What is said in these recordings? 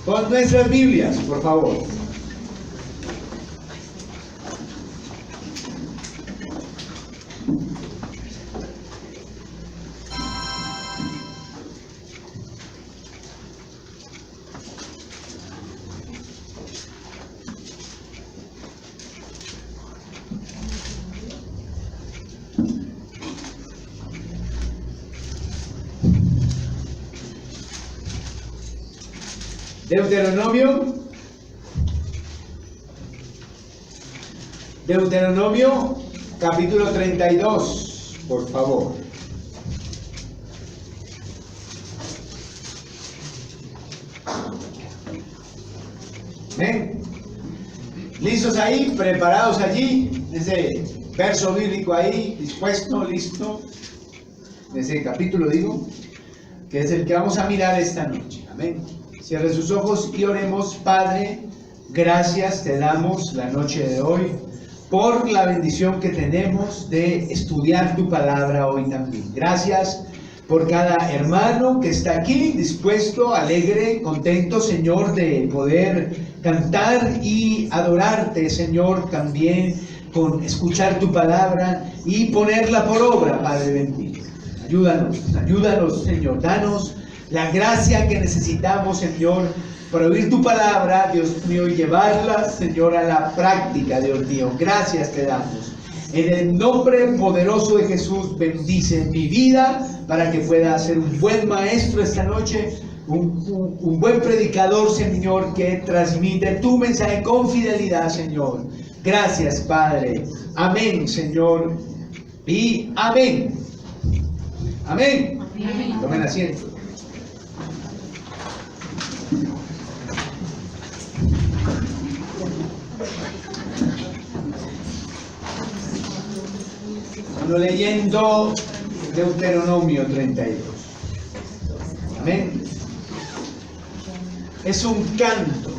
Con nuestras Biblias, por favor. Deuteronomio capítulo 32, por favor. ¿Ven? ¿Listos ahí? ¿Preparados allí? Ese verso bíblico ahí, dispuesto, listo. Ese capítulo digo, que es el que vamos a mirar esta noche. Amén. Cierre sus ojos y oremos. Padre, gracias te damos la noche de hoy por la bendición que tenemos de estudiar tu palabra hoy también. Gracias por cada hermano que está aquí dispuesto, alegre, contento, Señor, de poder cantar y adorarte, Señor, también con escuchar tu palabra y ponerla por obra, Padre bendito. Ayúdanos, Señor, danos la gracia que necesitamos, Señor, para oír tu palabra, Dios mío, y llevarla, Señor, a la práctica, Dios mío. Gracias te damos. En el nombre poderoso de Jesús, bendice mi vida para que pueda ser un buen maestro esta noche, un buen predicador, Señor, que transmite tu mensaje con fidelidad, Señor. Gracias, Padre. Amén, Señor. Y amén. Amén. Amén. Tomen asiento. Leyendo Deuteronomio 32. Amén. Es un canto,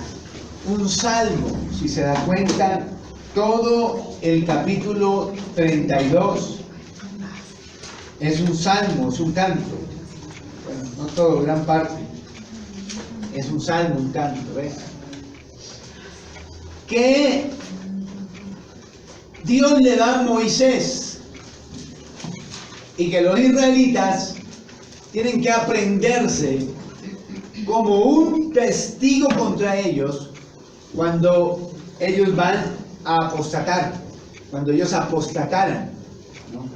un salmo, si se da cuenta, todo el capítulo 32 es un salmo, es un canto. Bueno, no todo, gran parte. Es un salmo, un canto, ¿ves? Que Dios le da a Moisés y que los israelitas tienen que aprenderse como un testigo contra ellos cuando ellos van a apostatar, cuando ellos apostataran, ¿no?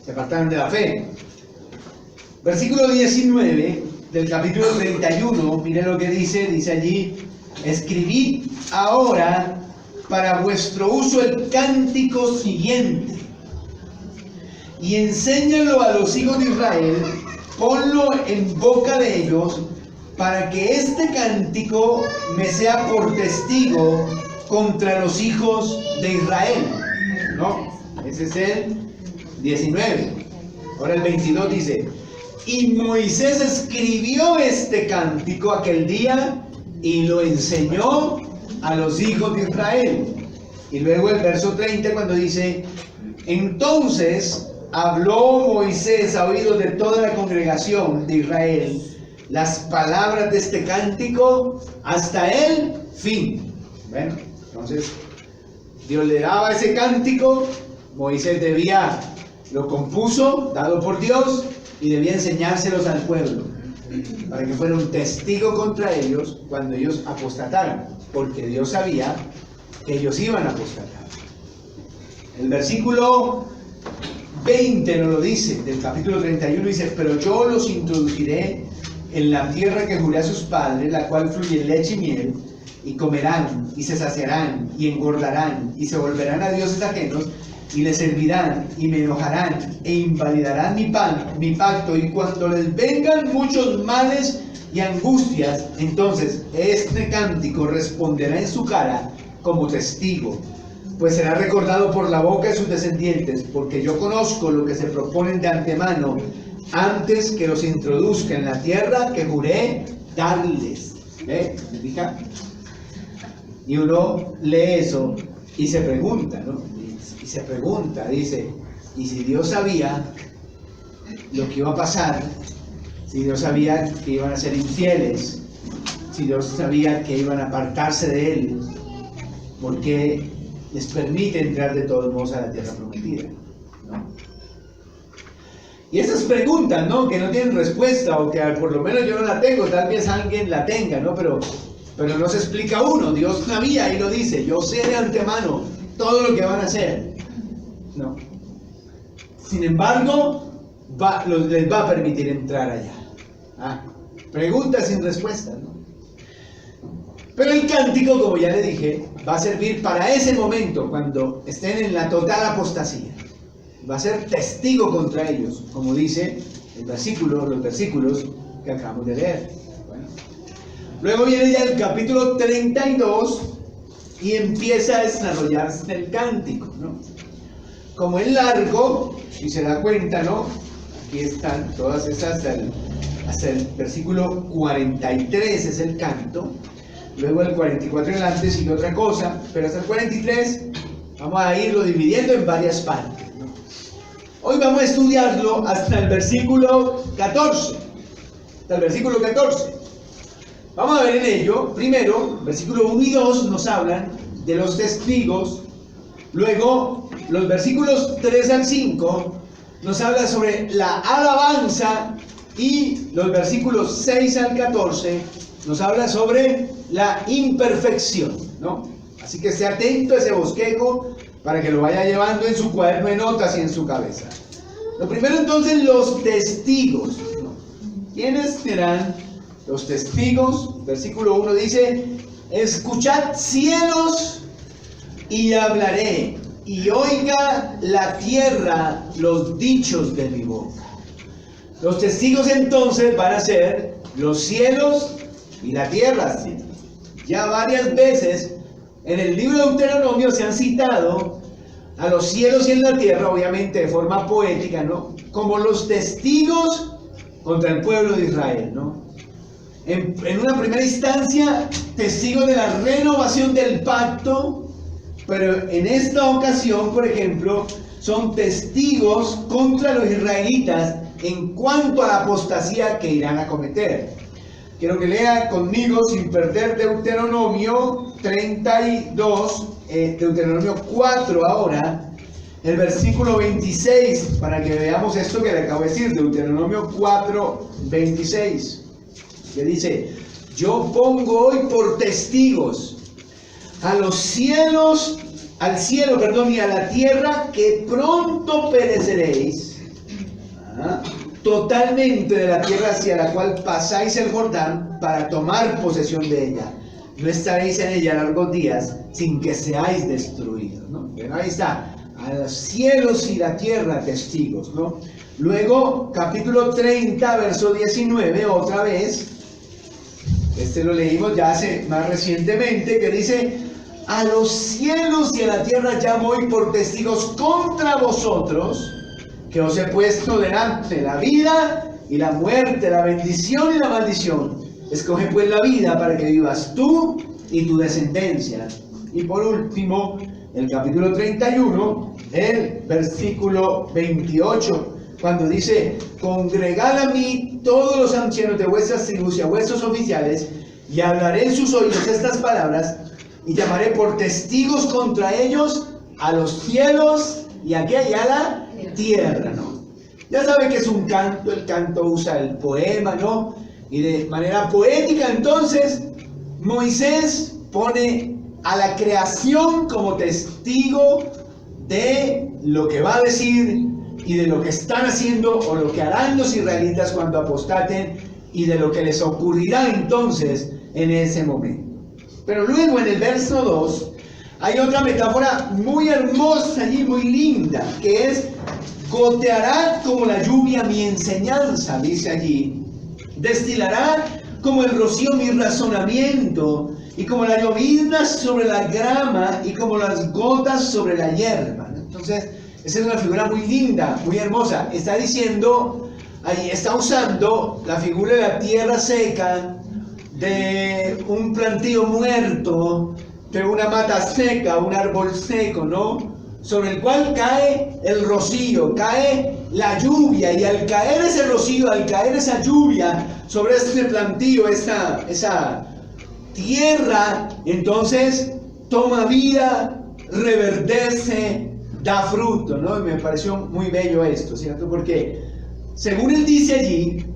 Se apartaron de la fe. Versículo 19 del capítulo 31, mire lo que dice allí: escribid ahora para vuestro uso el cántico siguiente y enséñalo a los hijos de Israel, ponlo en boca de ellos, para que este cántico me sea por testigo contra los hijos de Israel. ¿No? Ese es el 19. Ahora el 22 dice: y Moisés escribió este cántico aquel día y lo enseñó a los hijos de Israel. Y luego el verso 30 cuando dice: entonces habló Moisés a oídos de toda la congregación de Israel las palabras de este cántico hasta el fin. Bueno, entonces Dios le daba ese cántico, Moisés lo compuso, dado por Dios, y debía enseñárselos al pueblo, para que fuera un testigo contra ellos cuando ellos apostataran, porque Dios sabía que ellos iban a apostatar. El versículo 20 nos lo dice, del capítulo 31, dice: pero yo los introduciré en la tierra que juré a sus padres, la cual fluye leche y miel, y comerán, y se saciarán, y engordarán, y se volverán a dioses ajenos, y les servirán, y me enojarán, e invalidarán mi pacto, y cuando les vengan muchos males y angustias, entonces este cántico responderá en su cara como testigo, pues será recordado por la boca de sus descendientes, porque yo conozco lo que se proponen de antemano, antes que los introduzca en la tierra que juré darles. ¿Fija? Y uno lee eso y se pregunta, ¿no? Y se pregunta, dice: ¿y si Dios sabía lo que iba a pasar? Si Dios sabía que iban a ser infieles, si Dios sabía que iban a apartarse de Él, ¿por qué les permite entrar de todos modos a la tierra prometida? ¿No? Y esas preguntas, ¿no?, que no tienen respuesta, o que por lo menos yo no la tengo, tal vez alguien la tenga, ¿no? Pero no se explica uno. Dios sabía y lo dice: yo sé de antemano todo lo que van a hacer. No. Sin embargo, les va a permitir entrar allá. Preguntas sin respuestas, ¿no? Pero el cántico, como ya le dije, va a servir para ese momento, cuando estén en la total apostasía. Va a ser testigo contra ellos, como dice los versículos que acabamos de leer. Bueno. Luego viene ya el capítulo 32 y empieza a desarrollarse el cántico, ¿no? Como es largo, si se da cuenta, ¿no?, aquí están todas esas hasta el versículo 43 es el canto. Luego el 44 en adelante sigue otra cosa, pero hasta el 43 vamos a irlo dividiendo en varias partes, ¿no? Hoy vamos a estudiarlo hasta el versículo 14. Hasta el versículo 14. Vamos a ver en ello, primero, versículo 1 y 2 nos hablan de los testigos. Luego, los versículos 3 al 5 nos habla sobre la alabanza, y los versículos 6 al 14 nos habla sobre la imperfección, ¿no? Así que esté atento a ese bosquejo para que lo vaya llevando en su cuaderno de notas y en su cabeza. Lo primero, entonces, los testigos, ¿no? ¿Quiénes serán los testigos? Versículo 1 dice: escuchad, cielos, y hablaré, y oiga la tierra los dichos de mi boca. Los testigos entonces van a ser los cielos y la tierra. Ya varias veces en el libro de Deuteronomio se han citado a los cielos y en la tierra, obviamente de forma poética, ¿no?, como los testigos contra el pueblo de Israel, ¿no? En una primera instancia, testigos de la renovación del pacto, pero en esta ocasión, por ejemplo, son testigos contra los israelitas en cuanto a la apostasía que irán a cometer. Quiero que lean conmigo, sin perder, Deuteronomio 32, Deuteronomio 4 ahora, el versículo 26, para que veamos esto que le acabo de decir, Deuteronomio 4, 26, que dice: yo pongo hoy por testigos a los cielos, al cielo, y a la tierra, que pronto pereceréis totalmente de la tierra hacia la cual pasáis el Jordán para tomar posesión de ella. No estaréis en ella largos días sin que seáis destruidos, ¿no? Bueno, ahí está, a los cielos y la tierra testigos, ¿no? Luego, capítulo 30, verso 19, otra vez, este lo leímos ya más recientemente, que dice: a los cielos y a la tierra llamo hoy por testigos contra vosotros, que os he puesto delante la vida y la muerte, la bendición y la maldición. Escoge pues la vida para que vivas tú y tu descendencia. Y por último, el capítulo 31, el versículo 28, cuando dice: congregad a mí todos los ancianos de vuestras tribus y a vuestros oficiales, y hablaré en sus oídos estas palabras, y llamaré por testigos contra ellos a los cielos y a la tierra, ¿no? Ya sabe que es un canto, el canto usa el poema, ¿no? Y de manera poética, entonces, Moisés pone a la creación como testigo de lo que va a decir y de lo que están haciendo o lo que harán los israelitas cuando apostaten, y de lo que les ocurrirá entonces en ese momento. Pero luego, en el verso 2, hay otra metáfora muy hermosa y muy linda, que es: goteará como la lluvia mi enseñanza, dice allí. Destilará como el rocío mi razonamiento, y como la llovizna sobre la grama, y como las gotas sobre la hierba. Entonces, esa es una figura muy linda, muy hermosa. Está diciendo, ahí está usando la figura de la tierra seca, de un plantío muerto, de una mata seca, un árbol seco, ¿no?, sobre el cual cae el rocío, cae la lluvia, y al caer ese rocío, al caer esa lluvia sobre este plantío, esa tierra, entonces toma vida, reverdece, da fruto, ¿no? Y me pareció muy bello esto, ¿cierto? Porque según él dice allí,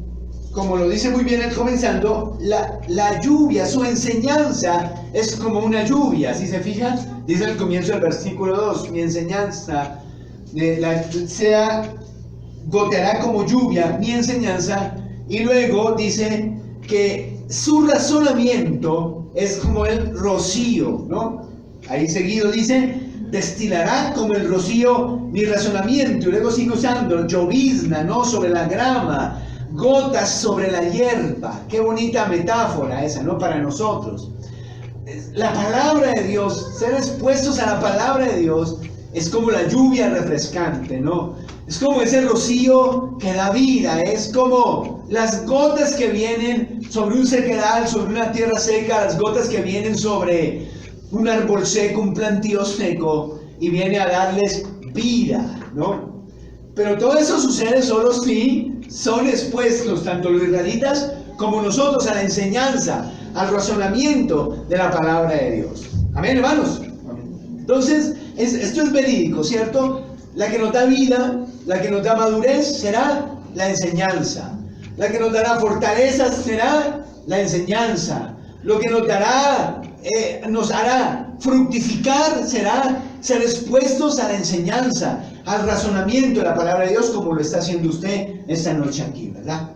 como lo dice muy bien él comenzando, la lluvia, su enseñanza es como una lluvia, ¿sí se fijan? Dice al comienzo del versículo 2, mi enseñanza goteará como lluvia, mi enseñanza, y luego dice que su razonamiento es como el rocío, ¿no? Ahí seguido dice, destilará como el rocío mi razonamiento, y luego sigue usando llovizna, ¿no? Sobre la grama, gotas sobre la hierba. Qué bonita metáfora esa, ¿no? Para nosotros. La palabra de Dios, ser expuestos a la palabra de Dios, es como la lluvia refrescante, ¿no? Es como ese rocío que da vida, es como las gotas que vienen sobre un sequedal, sobre una tierra seca, las gotas que vienen sobre un árbol seco, un plantío seco, y viene a darles vida, ¿no? Pero todo eso sucede solo si son expuestos, tanto los israelitas como nosotros, a la enseñanza, al razonamiento de la palabra de Dios. Amén, hermanos. Entonces, esto es verídico, ¿cierto? La que nos da vida, la que nos da madurez será la enseñanza. La que nos dará fortaleza será la enseñanza. Lo que nos dará, nos hará fructificar será ser expuestos a la enseñanza, al razonamiento de la palabra de Dios, como lo está haciendo usted esta noche aquí, ¿verdad?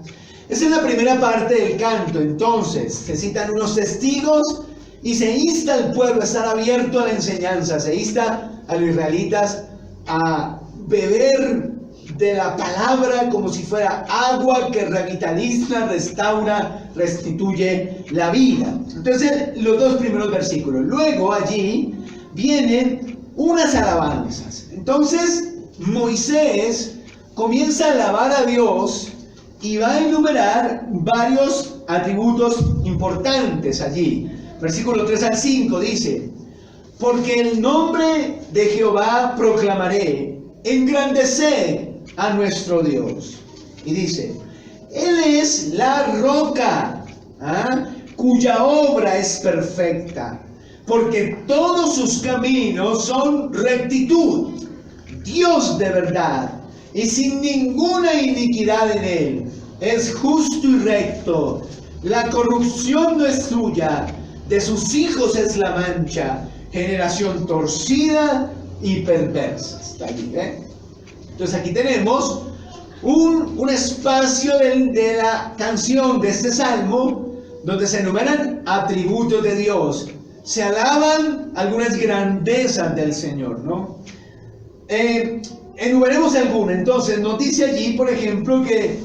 Esa es la primera parte del canto. Entonces, se citan unos testigos y se insta al pueblo a estar abierto a la enseñanza, se insta a los israelitas a beber de la palabra como si fuera agua que revitaliza, restaura, restituye la vida. Entonces, los dos primeros versículos. Luego allí vienen unas alabanzas. Entonces, Moisés comienza a alabar a Dios y va a enumerar varios atributos importantes allí. Versículo 3 al 5 dice, porque el nombre de Jehová proclamaré, engrandeced a nuestro Dios. Y dice, Él es la roca, cuya obra es perfecta, porque todos sus caminos son rectitud, Dios de verdad, y sin ninguna iniquidad en Él, es justo y recto, la corrupción no es suya, de sus hijos es la mancha, generación torcida y perversa. Está allí, ¿eh? Entonces aquí tenemos un espacio de la canción, de este salmo, donde se enumeran atributos de Dios, se alaban algunas grandezas del Señor, ¿no? Enumeremos alguna. Entonces nos dice allí, por ejemplo, que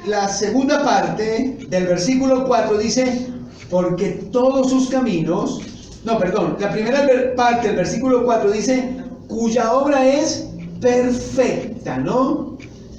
la segunda parte del versículo 4 dice, porque todos sus caminos, no, perdón, la primera parte del versículo 4 dice, cuya obra es perfecta, ¿no?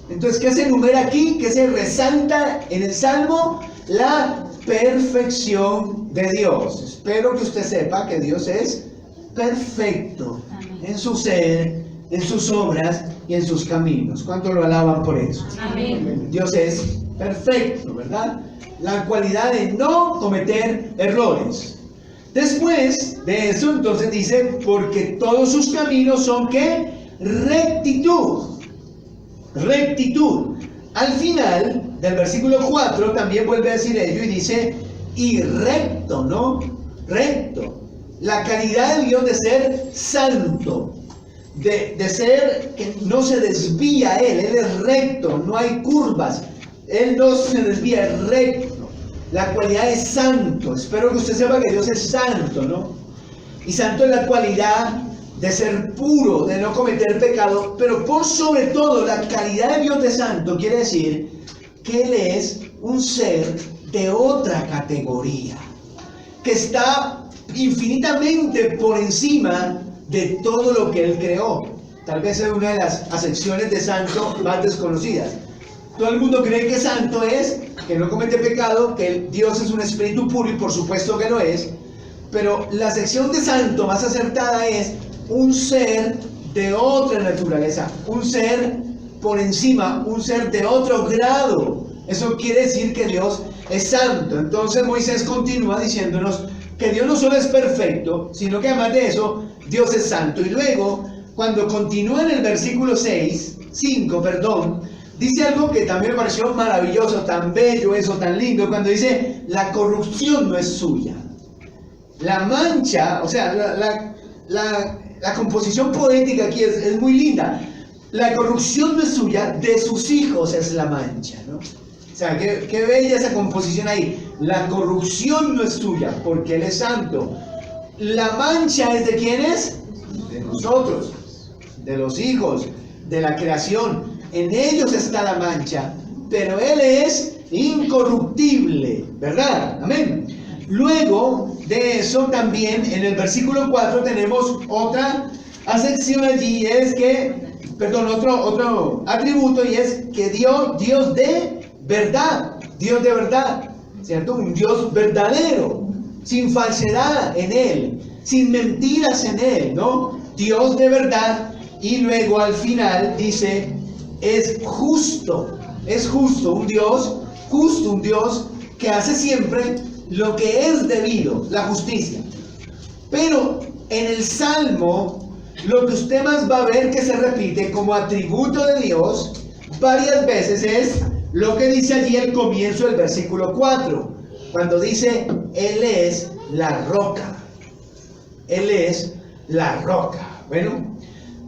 Entonces, ¿qué se enumera aquí? ¿Qué se resalta en el Salmo? La perfección de Dios. Espero que usted sepa que Dios es perfecto en su ser, en sus obras y en sus caminos. ¿Cuánto lo alaban por eso? Amén. Dios es perfecto, ¿verdad? La cualidad de no cometer errores. Después de eso, entonces dice, porque todos sus caminos son, ¿qué? Rectitud. Rectitud. Al final del versículo 4 también vuelve a decir ello y dice, y recto, ¿no? Recto. La calidad de Dios de ser santo, de ser que no se desvía Él es recto, no hay curvas, Él no se desvía, es recto. La cualidad es santo. Espero que usted sepa que Dios es santo, ¿no? Y santo es la cualidad de ser puro, de no cometer pecado, pero por sobre todo la calidad de Dios de santo quiere decir que Él es un ser de otra categoría, que está infinitamente por encima de todo lo que Él creó. Tal vez es una de las acepciones de santo más desconocidas. Todo el mundo cree que santo es que no comete pecado, que Dios es un espíritu puro, y por supuesto que lo es, pero la acepción de santo más acertada es un ser de otra naturaleza, un ser por encima, un ser de otro grado. Eso quiere decir que Dios es santo. Entonces Moisés continúa diciéndonos que Dios no solo es perfecto, sino que además de eso, Dios es santo. Y luego, cuando continúa en el versículo 5, dice algo que también me pareció maravilloso, tan bello, eso, tan lindo, cuando dice, la corrupción no es suya. La mancha, o sea, la composición poética aquí es muy linda. La corrupción no es suya, de sus hijos es la mancha, ¿no? O sea, qué bella esa composición ahí. La corrupción no es suya, porque Él es santo. La mancha es de quién es? De nosotros, de los hijos, de la creación. En ellos está la mancha, pero Él es incorruptible, ¿verdad? Amén. Luego de eso también en el versículo 4 tenemos otra acepción allí, otro atributo, y es que Dios de verdad, ¿cierto? Un Dios verdadero, sin falsedad en Él, sin mentiras en Él, ¿no? Dios de verdad. Y luego al final dice, es justo, un Dios justo, un Dios que hace siempre lo que es debido, la justicia. Pero en el Salmo, lo que usted más va a ver que se repite como atributo de Dios varias veces es lo que dice allí el comienzo del versículo 4, cuando dice, Él es la roca. Él es la roca. Bueno,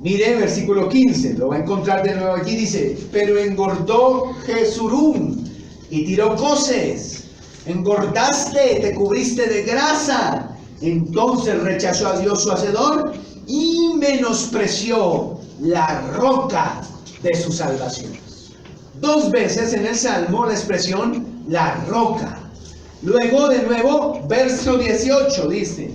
mire el versículo 15, lo va a encontrar de nuevo aquí, dice, pero engordó Jesurún y tiró coces. Engordaste, te cubriste de grasa. Entonces rechazó a Dios su hacedor y menospreció la roca de su salvación. 2 veces en el Salmo la expresión la roca. Luego de nuevo, verso 18 dice,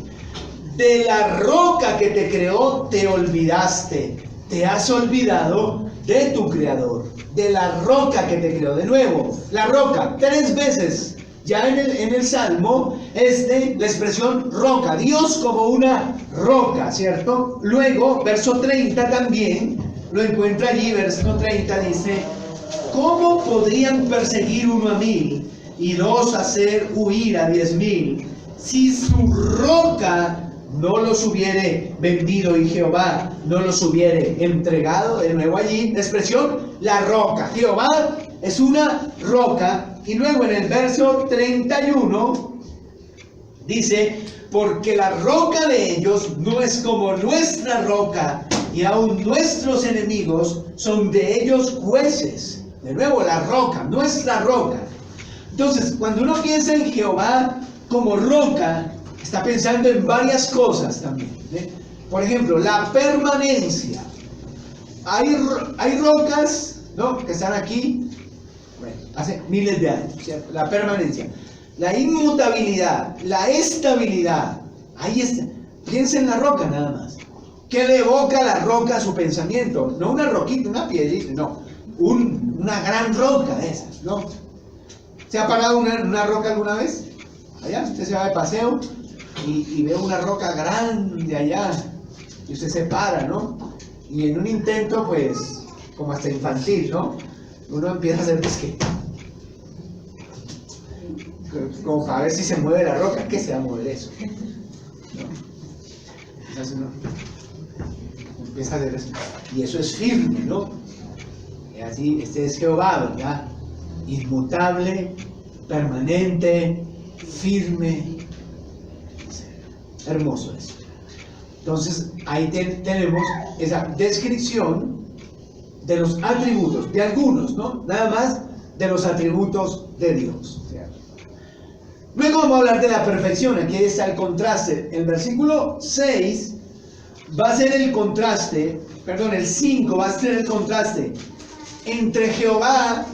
de la roca que te creó te olvidaste, te has olvidado de tu creador. De la roca que te creó. De nuevo, la roca, 3 veces. Ya en el Salmo, la expresión roca, Dios como una roca, ¿cierto? Luego, verso 30 también, lo encuentra allí, verso 30 dice, ¿cómo podrían perseguir 1 a 1000 y 2 hacer huir a 10,000 si su roca no los hubiere vendido y Jehová no los hubiere entregado? De nuevo allí, la expresión, la roca. Jehová es una roca. Y luego en el verso 31 dice, porque la roca de ellos no es como nuestra roca, y aun nuestros enemigos son de ellos jueces. De nuevo, la roca, nuestra roca. Entonces, cuando uno piensa en Jehová como roca, está pensando en varias cosas también, ¿eh? Por ejemplo, la permanencia. Hay rocas, ¿no?, que están aquí, bueno, hace miles de años, ¿cierto? La permanencia, la inmutabilidad, la estabilidad. Ahí está. Piensa en la roca nada más. ¿Qué le evoca la roca a su pensamiento? No una roquita, una piedrita, no. Una gran roca de esas, ¿no? ¿Se ha parado una roca alguna vez? Allá, usted se va de paseo y ve una roca grande allá y usted se para, ¿no? Y en un intento, pues, como hasta infantil, ¿no?, uno empieza a hacer disque, como para ver si se mueve la roca. ¿Qué se va a mover eso? ¿No? Entonces uno empieza a hacer eso, y eso es firme, ¿no? Y así, este es Jehová, ¿verdad? Inmutable, permanente, firme. Hermoso eso. Entonces ahí tenemos esa descripción de los atributos, de algunos, ¿no? Nada más de los atributos de Dios, ¿cierto? Luego vamos a hablar de la perfección. Aquí está el contraste. El versículo 6 va a ser el contraste, perdón, el 5 va a ser el contraste entre Jehová,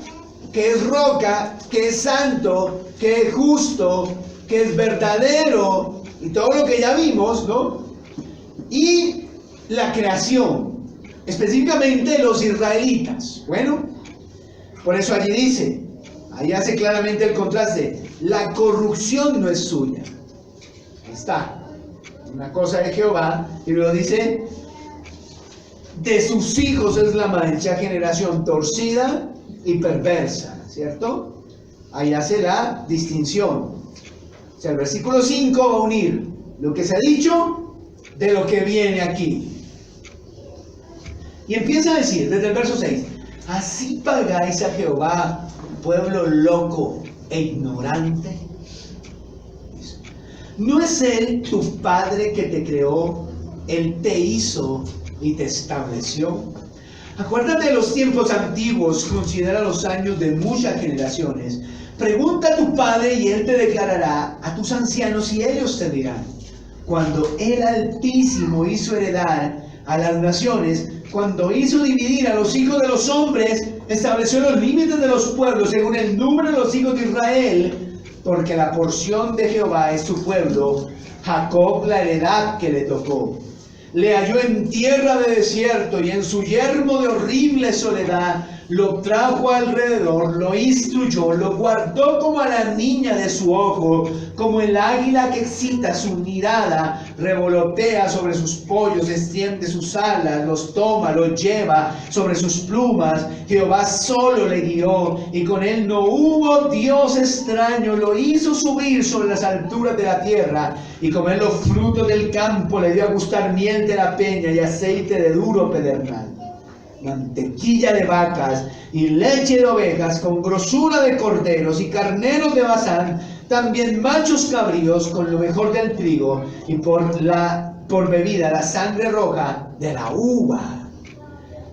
que es roca, que es santo, que es justo, que es verdadero, y todo lo que ya vimos, ¿no?, y la creación, específicamente los israelitas. Bueno, por eso allí dice, ahí hace claramente el contraste, la corrupción no es suya. Ahí está, una cosa de Jehová, y luego dice, de sus hijos es la mancha, generación torcida y perversa, ¿cierto? Ahí hace la distinción. O sea, el versículo 5 va a unir lo que se ha dicho de lo que viene aquí. Y empieza a decir, desde el verso 6, así pagáis a Jehová, pueblo loco e ignorante. ¿No es Él tu Padre que te creó? Él te hizo y te estableció. Acuérdate de los tiempos antiguos, considera los años de muchas generaciones. Pregunta a tu Padre y Él te declarará, a tus ancianos y ellos te dirán. Cuando el Altísimo hizo heredar a las naciones, cuando hizo dividir a los hijos de los hombres, estableció los límites de los pueblos según el número de los hijos de Israel, porque la porción de Jehová es su pueblo, Jacob la heredad que le tocó. Le halló en tierra de desierto y en su yermo de horrible soledad. Lo trajo alrededor, lo instruyó, lo guardó como a la niña de su ojo, como el águila que excita su mirada, revolotea sobre sus pollos, extiende sus alas, los toma, los lleva sobre sus plumas. Jehová solo le guió y con él no hubo Dios extraño. Lo hizo subir sobre las alturas de la tierra y comer los frutos del campo. Le dio a gustar miel de la peña y aceite de duro pedernal. Mantequilla de vacas y leche de ovejas, con grosura de corderos y carneros de Basán, también machos cabríos con lo mejor del trigo, y por bebida la sangre roja de la uva.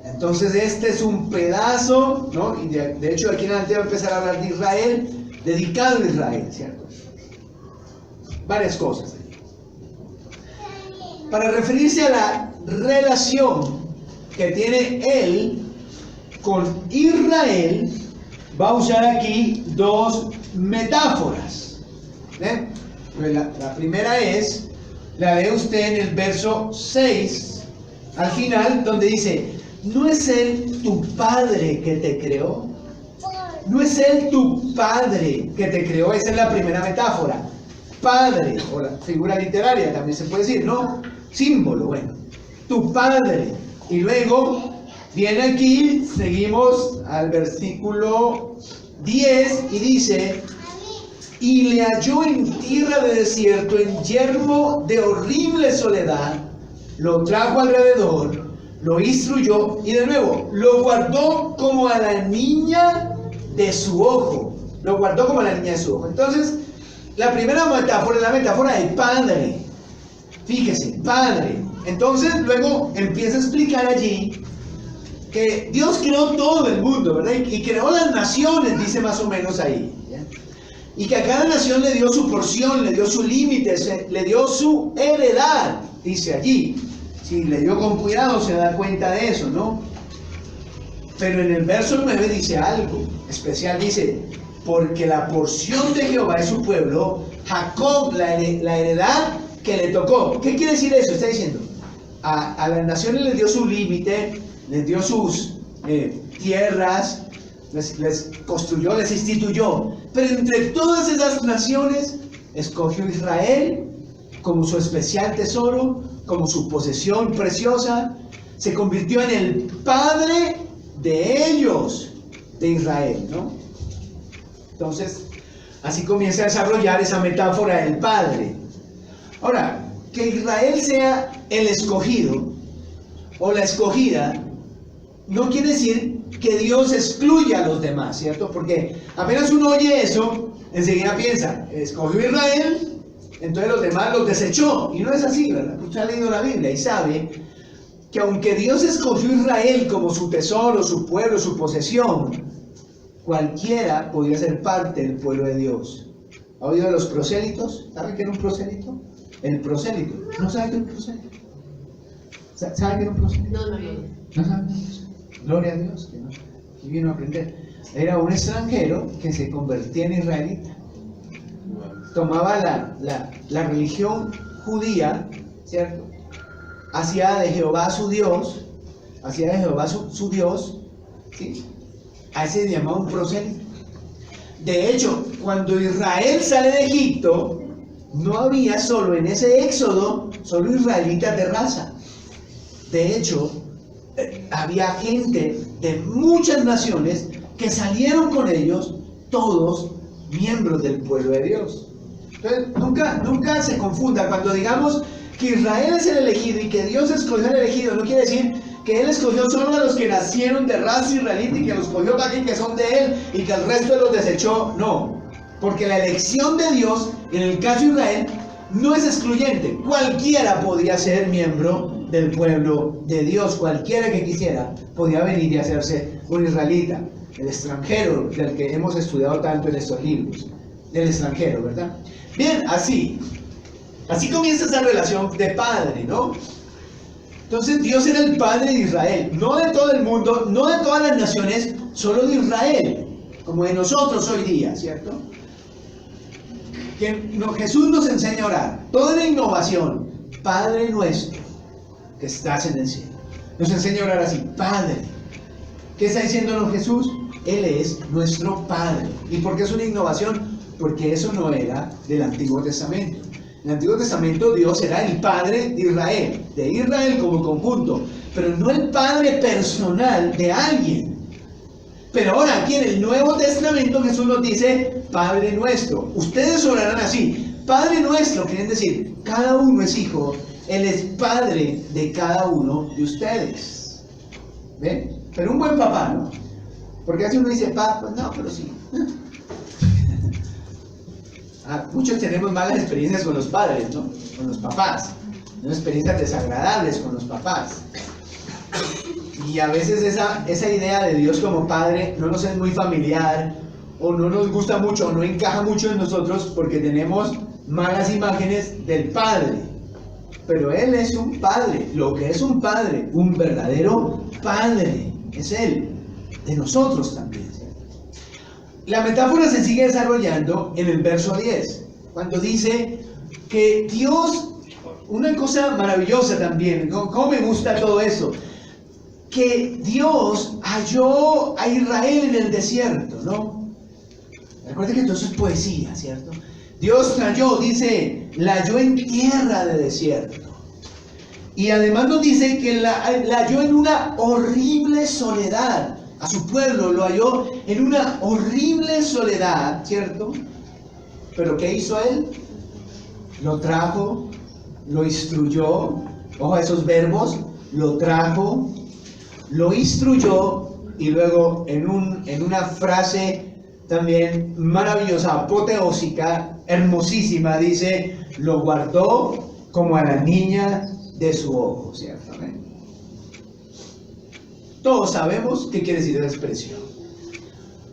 Entonces este es un pedazo, ¿no? Y de hecho aquí en adelante va a empezar a hablar de Israel, dedicado a Israel, ¿cierto? Varias cosas. Para referirse a la relación que tiene él con Israel, va a usar aquí dos metáforas. Pues la primera es, la ve usted en el verso 6, al final, donde dice, ¿no es Él tu Padre que te creó? ¿No es Él tu Padre que te creó? Esa es la primera metáfora. Padre, o la figura literaria también se puede decir, ¿no? Símbolo, bueno. Tu Padre. Y luego viene aquí, seguimos al versículo 10 y dice, y le halló en tierra de desierto, en yermo de horrible soledad, lo trajo alrededor, lo instruyó y de nuevo, lo guardó como a la niña de su ojo. Lo guardó como a la niña de su ojo. Entonces, la primera metáfora es la metáfora del Padre. Fíjese, Padre. Entonces luego empieza a explicar allí que Dios creó todo el mundo, ¿verdad? Y creó las naciones, dice más o menos ahí, ¿ya? Y que a cada nación le dio su porción, le dio su límite, le dio su heredad, dice allí. Si le dio con cuidado se da cuenta de eso, ¿no? Pero en el verso 9 dice algo especial, dice, porque la porción de Jehová es su pueblo, Jacob la heredad que le tocó. ¿Qué quiere decir eso? Está diciendo, a las naciones les dio su límite, les dio sus tierras, les construyó, les instituyó. Pero entre todas esas naciones, escogió Israel como su especial tesoro, como su posesión preciosa. Se convirtió en el Padre de ellos, de Israel, ¿no? Entonces, así comienza a desarrollar esa metáfora del Padre. Ahora, que Israel sea el escogido o la escogida, no quiere decir que Dios excluya a los demás, ¿cierto? Porque apenas uno oye eso, enseguida piensa, escogió Israel, entonces los demás los desechó. Y no es así, ¿verdad? Usted ha leído la Biblia y sabe que aunque Dios escogió Israel como su tesoro, su pueblo, su posesión, cualquiera podía ser parte del pueblo de Dios. ¿Ha oído de los prosélitos? ¿Sabe qué era un prosélito? El prosélito. ¿No sabe qué era un prosélito? ¿Sabe qué era un prosélito? No. ¿No sabe? Gloria a Dios, que no. Y vino a aprender. Era un extranjero que se convertía en israelita. Tomaba la religión judía, ¿cierto? Hacía de Jehová su Dios, su Dios, ¿sí? A ese se llamaba un prosélito. De hecho, cuando Israel sale de Egipto, no había solo en ese éxodo, solo israelitas de raza. De hecho, había gente de muchas naciones que salieron con ellos, todos miembros del pueblo de Dios. Entonces, nunca se confunda cuando digamos que Israel es el elegido y que Dios escogió al elegido. No quiere decir que Él escogió solo a los que nacieron de raza israelita y que los escogió para que son de Él y que el resto los desechó. No, porque la elección de Dios, en el caso de Israel, no es excluyente. Cualquiera podía ser miembro del pueblo de Dios. Cualquiera que quisiera podía venir y hacerse un israelita. El extranjero, del que hemos estudiado tanto en estos libros. Del extranjero, ¿verdad? Bien, así comienza esa relación de padre, ¿no? Entonces Dios era el padre de Israel, no de todo el mundo, no de todas las naciones, solo de Israel, como de nosotros hoy día, ¿cierto? Jesús nos enseña a orar, toda la innovación, Padre nuestro, que estás en el cielo. Nos enseña a orar así, Padre. ¿Qué está diciéndonos Jesús? Él es nuestro Padre. ¿Y por qué es una innovación? Porque eso no era del Antiguo Testamento. En el Antiguo Testamento Dios era el Padre de Israel como conjunto, pero no el Padre personal de alguien. Pero ahora aquí en el Nuevo Testamento Jesús nos dice, Padre nuestro. Ustedes orarán así, Padre nuestro, quieren decir, cada uno es hijo, Él es Padre de cada uno de ustedes. ¿Ven? Pero un buen papá, ¿no? Porque así uno dice, pues no, pero sí. Muchos tenemos malas experiencias con los padres, ¿no? Con los papás. Unas experiencias desagradables con los papás. Y a veces esa idea de Dios como Padre no nos es muy familiar, o no nos gusta mucho, o no encaja mucho en nosotros porque tenemos malas imágenes del Padre. Pero Él es un Padre, lo que es un Padre, un verdadero Padre, es Él, de nosotros también. La metáfora se sigue desarrollando en el verso 10, cuando dice que Dios, una cosa maravillosa también, cómo me gusta todo eso, que Dios halló a Israel en el desierto, ¿no? Recuerden que todo eso es poesía, ¿cierto? Dios halló, dice, la halló en tierra de desierto. Y además nos dice que la halló en una horrible soledad. A su pueblo lo halló en una horrible soledad, ¿cierto? Pero ¿qué hizo Él? Lo trajo, lo instruyó, ojo a esos verbos, lo trajo, lo instruyó, y luego en una frase también maravillosa, apoteósica, hermosísima, dice, lo guardó como a la niña de su ojo, ¿cierto? Todos sabemos qué quiere decir esa expresión.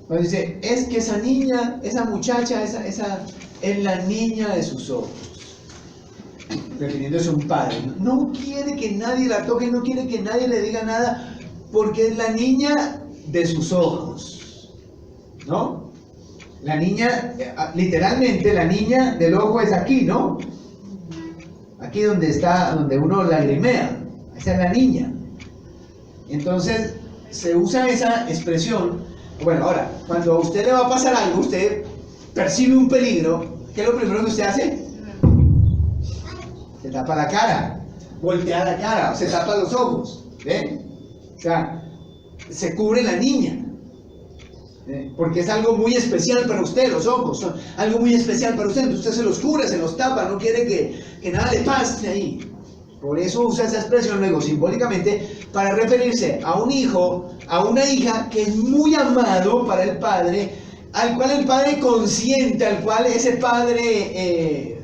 Cuando dice, es que esa niña, esa muchacha, esa es la niña de sus ojos. Refiriéndose a un padre. No quiere que nadie la toque, no quiere que nadie le diga nada, porque es la niña de sus ojos. ¿No? La niña, literalmente, la niña del ojo es aquí, ¿no? Aquí donde uno lagrimea. Esa es la niña. Entonces, se usa esa expresión. Bueno, ahora, cuando a usted le va a pasar algo, usted percibe un peligro, ¿qué es lo primero que usted hace? Se tapa la cara, voltea la cara, se tapa los ojos, ¿ven? O sea, se cubre la niña, porque es algo muy especial para usted, los ojos son algo muy especial para usted, usted se los cubre, se los tapa, no quiere que nada le pase ahí. Por eso usa esa expresión luego simbólicamente para referirse a un hijo, a una hija que es muy amado para el padre, al cual el padre consiente, al cual ese padre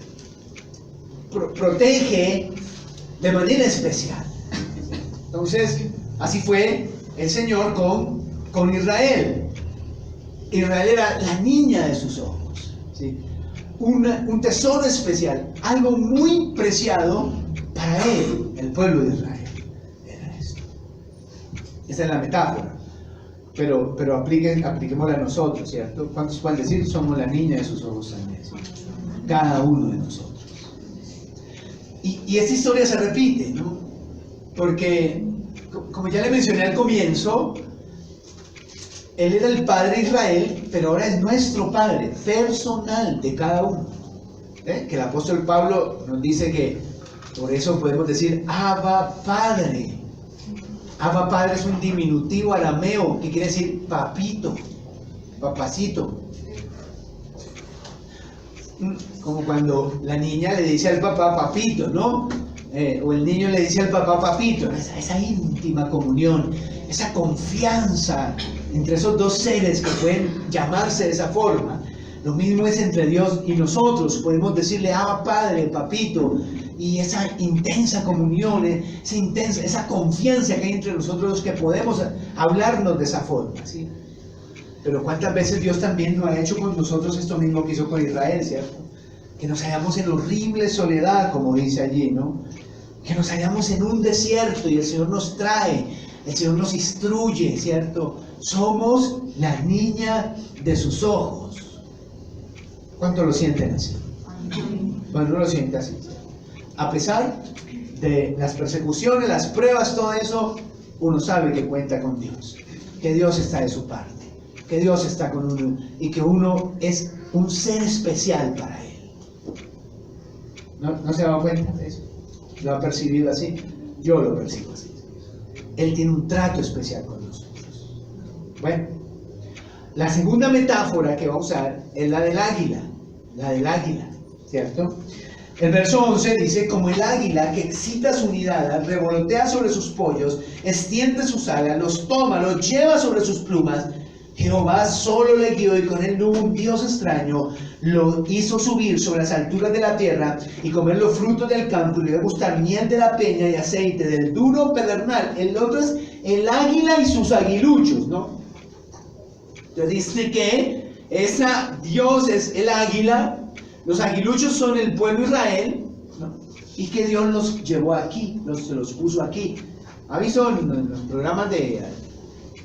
protege de manera especial. Entonces, así fue el Señor con Israel. Israel era la niña de sus ojos, ¿sí? Un tesoro especial, algo muy preciado para él, el pueblo de Israel. Era esto. Esa es la metáfora. Pero apliquémosla a nosotros, ¿cierto? ¿Cuántos pueden decir? Somos la niña de sus ojos también, ¿sí? Cada uno de nosotros. Y esta historia se repite, ¿no? Porque, como ya le mencioné al comienzo, Él era el Padre de Israel, pero ahora es nuestro Padre personal de cada uno. Que el apóstol Pablo nos dice que por eso podemos decir Abba Padre. Abba Padre es un diminutivo arameo que quiere decir papito, papacito. como cuando la niña le dice al papá papito, ¿no? O el niño le dice al papá papito, esa íntima comunión, esa confianza entre esos dos seres que pueden llamarse de esa forma. Lo mismo es entre Dios y nosotros, podemos decirle Padre, papito, y esa intensa comunión, esa confianza que hay entre nosotros, que podemos hablarnos de esa forma, ¿sí? Pero cuántas veces Dios también lo ha hecho con nosotros, esto mismo que hizo con Israel, ¿cierto? Que nos hallamos en horrible soledad, como dice allí, ¿no? Que nos hallamos en un desierto y el Señor nos trae, el Señor nos instruye, ¿cierto? Somos la niña de sus ojos. ¿Cuánto lo sienten así? Bueno, no lo sienten así. A pesar de las persecuciones, las pruebas, todo eso, uno sabe que cuenta con Dios, que Dios está de su parte, que Dios está con uno y que uno es un ser especial para Él. ¿No se ha dado cuenta de eso? ¿Lo ha percibido así? Yo lo percibo así. Él tiene un trato especial con nosotros. Bueno, la segunda metáfora que va a usar es la del águila, ¿cierto? El verso 11 dice, como el águila que excita su nidada, revolotea sobre sus pollos, extiende sus alas, los toma, los lleva sobre sus plumas, Jehová solo le guió y con él no hubo un Dios extraño, lo hizo subir sobre las alturas de la tierra y comer los frutos del campo y le dio gustar miel de la peña y aceite del duro pedernal. El otro es el águila y sus aguiluchos, ¿no? Entonces dice que Dios es el águila, los aguiluchos son el pueblo de Israel, ¿no? Y que Dios los llevó aquí, se los puso aquí. ¿Ha visto en los programas de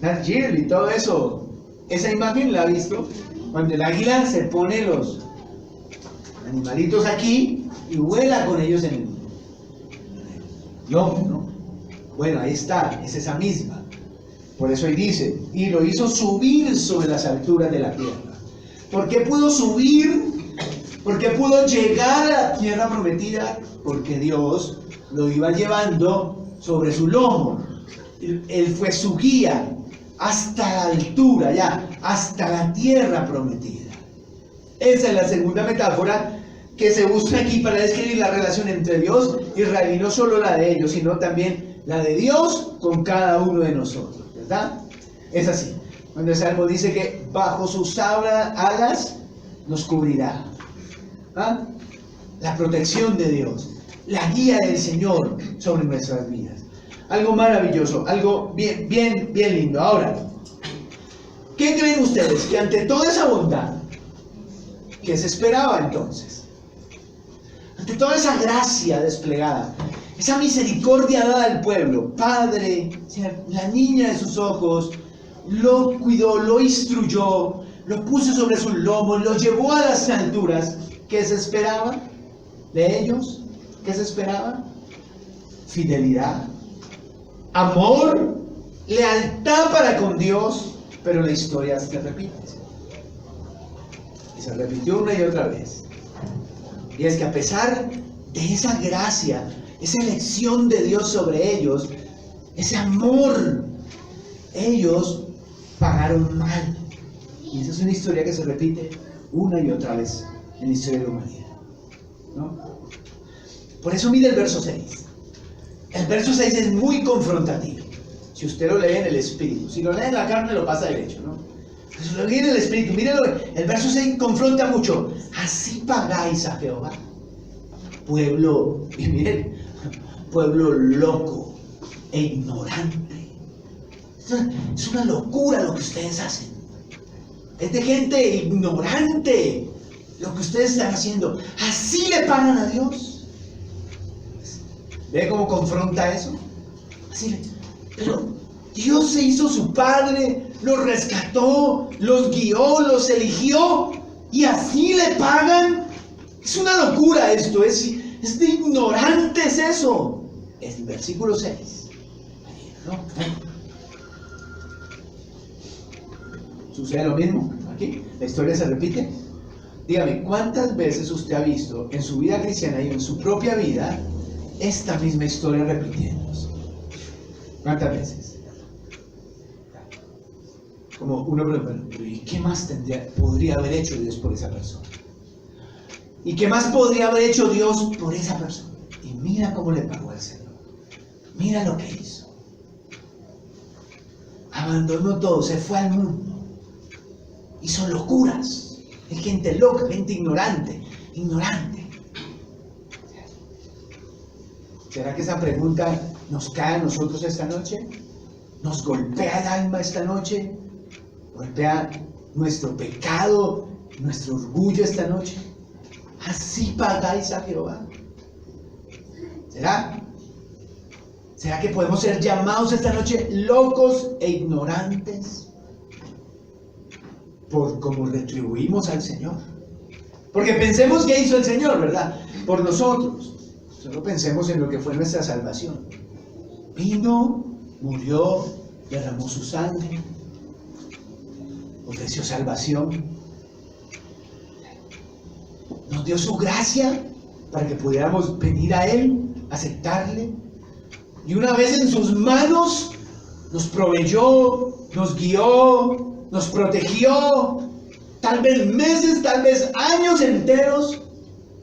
Nat Geo y todo eso? Esa imagen la ha visto, cuando el águila se pone los animalitos aquí y vuela con ellos en el lomo, ¿no? Bueno, ahí está, es esa misma. Por eso ahí dice, y lo hizo subir sobre las alturas de la tierra. ¿Por qué pudo subir? ¿Por qué pudo llegar a la tierra prometida? Porque Dios lo iba llevando sobre su lomo. Él fue su guía hasta la altura, ya, hasta la tierra prometida. Esa es la segunda metáfora que se usa aquí para describir la relación entre Dios y Israel, y no solo la de ellos, sino también la de Dios con cada uno de nosotros, ¿verdad? Es así. Cuando el Salmo dice que bajo sus alas nos cubrirá. ¿Ah? La protección de Dios, la guía del Señor sobre nuestras vidas. Algo maravilloso, algo bien lindo. Ahora, ¿qué creen ustedes? Que ante toda esa bondad, ¿qué se esperaba entonces? Ante toda esa gracia desplegada, esa misericordia dada al pueblo, Padre, la niña de sus ojos, lo cuidó, lo instruyó, lo puso sobre sus lomos, lo llevó a las alturas. ¿Qué se esperaba de ellos? ¿Qué se esperaba? Fidelidad, amor, lealtad para con Dios, pero la historia se repite. Y se repitió una y otra vez. Y es que a pesar de esa gracia, esa elección de Dios sobre ellos, ese amor, ellos pagaron mal. Y esa es una historia que se repite una y otra vez en la historia de la humanidad, ¿no? Por eso mire el verso 6. El verso 6 es muy confrontativo. Si usted lo lee en el Espíritu, si lo lee en la carne lo pasa derecho, ¿no? Pero si lo lee en el Espíritu, mírenlo, el verso 6 confronta mucho. Así pagáis a Jehová, pueblo, y miren, pueblo loco e ignorante. Es una locura lo que ustedes hacen. Es de gente ignorante lo que ustedes están haciendo. ¿Así le pagan a Dios? ¿Ve cómo confronta eso? Pero Dios se hizo su padre, los rescató, los guió, los eligió, y así le pagan. Es una locura esto, es de ignorantes eso. Es el versículo 6. ¿No? ¿Sucede lo mismo aquí? ¿La historia se repite? Dígame, ¿cuántas veces usted ha visto en su vida cristiana y en su propia vida esta misma historia repitiéndose? ¿Cuántas veces? Como uno pregunta, ¿y qué más podría haber hecho Dios por esa persona? ¿Y qué más podría haber hecho Dios por esa persona? Y mira cómo le pagó al Señor. Mira lo que hizo. Abandonó todo, se fue al mundo. Hizo locuras. Hay gente loca, gente ignorante. ¿Será que esa pregunta nos cae a nosotros esta noche? ¿Nos golpea el alma esta noche? ¿Golpea nuestro pecado, nuestro orgullo esta noche? ¿Así pagáis a Jehová? ¿Será? ¿Será que podemos ser llamados esta noche locos e ignorantes por cómo retribuimos al Señor? Porque pensemos qué hizo el Señor, ¿verdad? Por nosotros. Solo pensemos en lo que fue nuestra salvación. Vino, murió, derramó su sangre, ofreció salvación, nos dio su gracia para que pudiéramos venir a Él, aceptarle, y una vez en sus manos nos proveyó, nos guió, nos protegió, tal vez meses, tal vez años enteros.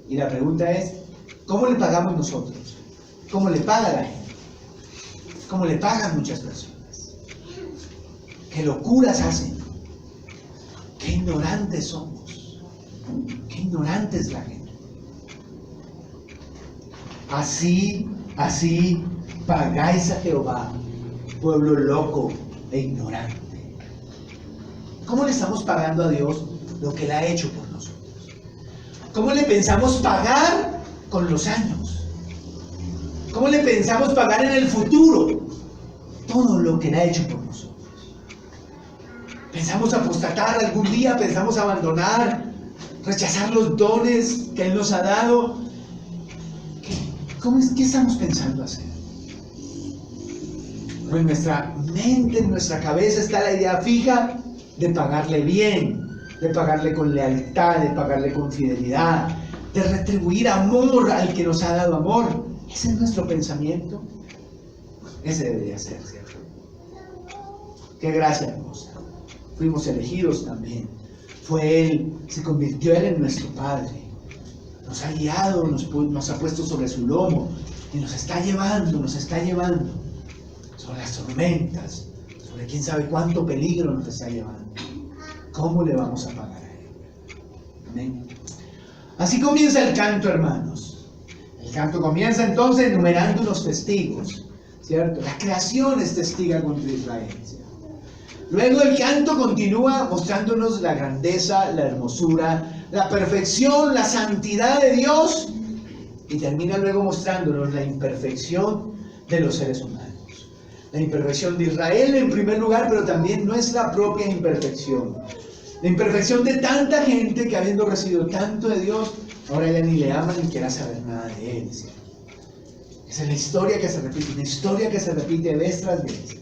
Y la pregunta es, ¿cómo le pagamos nosotros? ¿Cómo le paga la gente? ¿Cómo le pagan muchas personas? ¿Qué locuras hacen? ¿Qué ignorantes somos? ¿Qué ignorante es la gente? Así pagáis a Jehová, pueblo loco e ignorante. ¿Cómo le estamos pagando a Dios lo que Él ha hecho por nosotros? ¿Cómo le pensamos pagar con los años? ¿Cómo le pensamos pagar en el futuro todo lo que Él ha hecho por nosotros? ¿Pensamos apostatar algún día? ¿Pensamos abandonar? ¿Rechazar los dones que Él nos ha dado? ¿Qué estamos pensando hacer? En nuestra mente, en nuestra cabeza está la idea fija de pagarle bien, de pagarle con lealtad, de pagarle con fidelidad, de retribuir amor al que nos ha dado amor. ¿Ese es nuestro pensamiento? Ese debería ser, ¿cierto? Qué gracia hermosa. Fuimos elegidos también. Fue Él, se convirtió Él en nuestro Padre. Nos ha guiado, nos ha puesto sobre su lomo y nos está llevando sobre las tormentas, sobre quién sabe cuánto peligro nos está llevando. ¿Cómo le vamos a pagar a Él? Amén. Así comienza el canto, hermanos. El canto comienza entonces enumerando unos testigos, ¿cierto? La creación es testiga contra Israel, ¿cierto? Luego el canto continúa mostrándonos la grandeza, la hermosura, la perfección, la santidad de Dios, y termina luego mostrándonos la imperfección de los seres humanos. La imperfección de Israel en primer lugar, pero también nuestra propia imperfección. La imperfección de tanta gente que habiendo recibido tanto de Dios, ahora ya ni le aman ni quiera saber nada de Él, ¿cierto? Esa es la historia que se repite, una historia que se repite vez tras vez.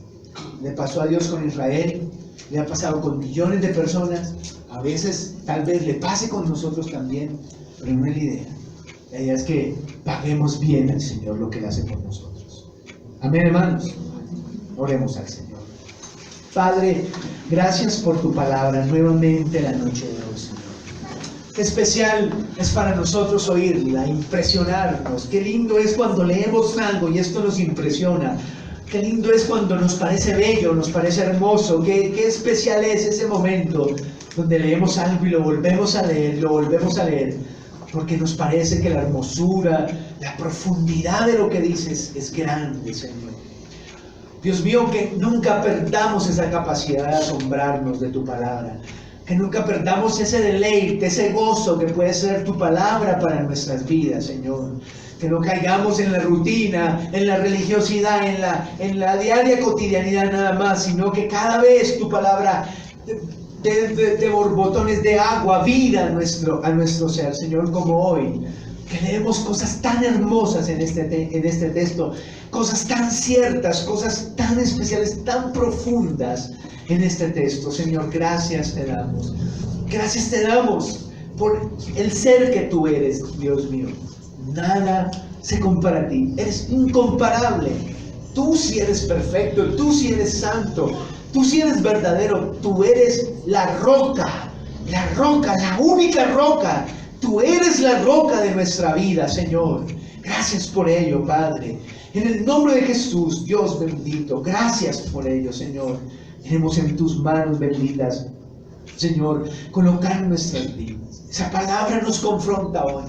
Le pasó a Dios con Israel, le ha pasado con millones de personas, a veces tal vez le pase con nosotros también, pero no es la idea. La idea es que paguemos bien al Señor lo que Él hace por nosotros. Amén, hermanos. Oremos al Señor. Padre, gracias por tu palabra nuevamente la noche de hoy, Señor. Qué especial es para nosotros oírla, impresionarnos. Qué lindo es cuando leemos algo y esto nos impresiona. Qué lindo es cuando nos parece bello, nos parece hermoso. Qué especial es ese momento donde leemos algo y lo volvemos a leer, porque nos parece que la hermosura, la profundidad de lo que dices es grande, Señor. Dios mío, que nunca perdamos esa capacidad de asombrarnos de tu palabra, que nunca perdamos ese deleite, ese gozo que puede ser tu palabra para nuestras vidas, Señor. Que no caigamos en la rutina, en la religiosidad, en la diaria cotidianidad nada más, sino que cada vez tu palabra de borbotones de agua, vida a nuestro ser, Señor, como hoy. Que leemos cosas tan hermosas en este texto, cosas tan ciertas, cosas tan especiales, tan profundas en este texto. Señor, gracias te damos. Gracias te damos por el ser que tú eres, Dios mío. Nada se compara a ti. Eres incomparable. Tú sí eres perfecto, tú sí eres santo, tú sí eres verdadero. Tú eres la roca, la única roca Tú eres la roca de nuestra vida, Señor. Gracias por ello, Padre. En el nombre de Jesús, Dios bendito, gracias por ello, Señor. Tenemos en tus manos benditas, Señor, colocar nuestras vidas. Esa palabra nos confronta hoy.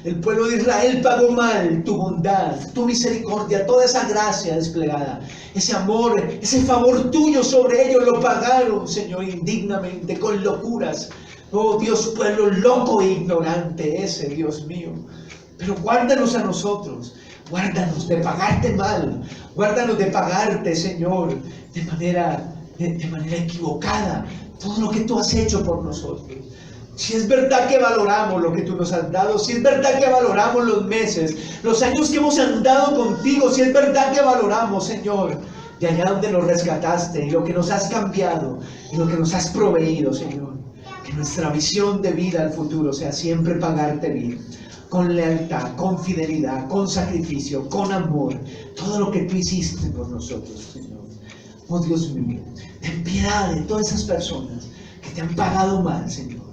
El pueblo de Israel pagó mal tu bondad, tu misericordia, toda esa gracia desplegada, ese amor, ese favor tuyo sobre ellos lo pagaron, Señor, indignamente, con locuras. Oh Dios, pueblo loco e ignorante ese, Dios mío. Pero guárdanos a nosotros, guárdanos de pagarte mal, guárdanos de pagarte, Señor, de manera equivocada, todo lo que tú has hecho por nosotros. Si es verdad que valoramos lo que tú nos has dado, si es verdad que valoramos los meses, los años que hemos andado contigo, si es verdad que valoramos, Señor, de allá donde nos rescataste y lo que nos has cambiado y lo que nos has proveído, Señor, que nuestra visión de vida al futuro sea siempre pagarte bien, con lealtad, con fidelidad, con sacrificio, con amor, todo lo que tú hiciste por nosotros, Señor. Oh Dios mío, ten piedad de todas esas personas que te han pagado mal, Señor.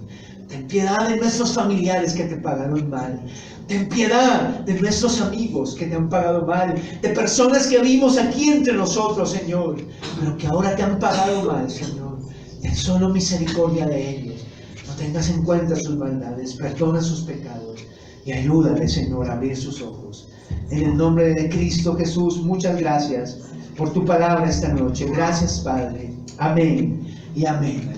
Ten piedad de nuestros familiares que te pagaron mal. Ten piedad de nuestros amigos que te han pagado mal. De personas que vimos aquí entre nosotros, Señor, pero que ahora te han pagado mal, Señor. Ten solo misericordia de ellos. No tengas en cuenta sus maldades. Perdona sus pecados. Y ayúdale, Señor, a abrir sus ojos. En el nombre de Cristo Jesús, muchas gracias por tu palabra esta noche. Gracias, Padre. Amén y amén.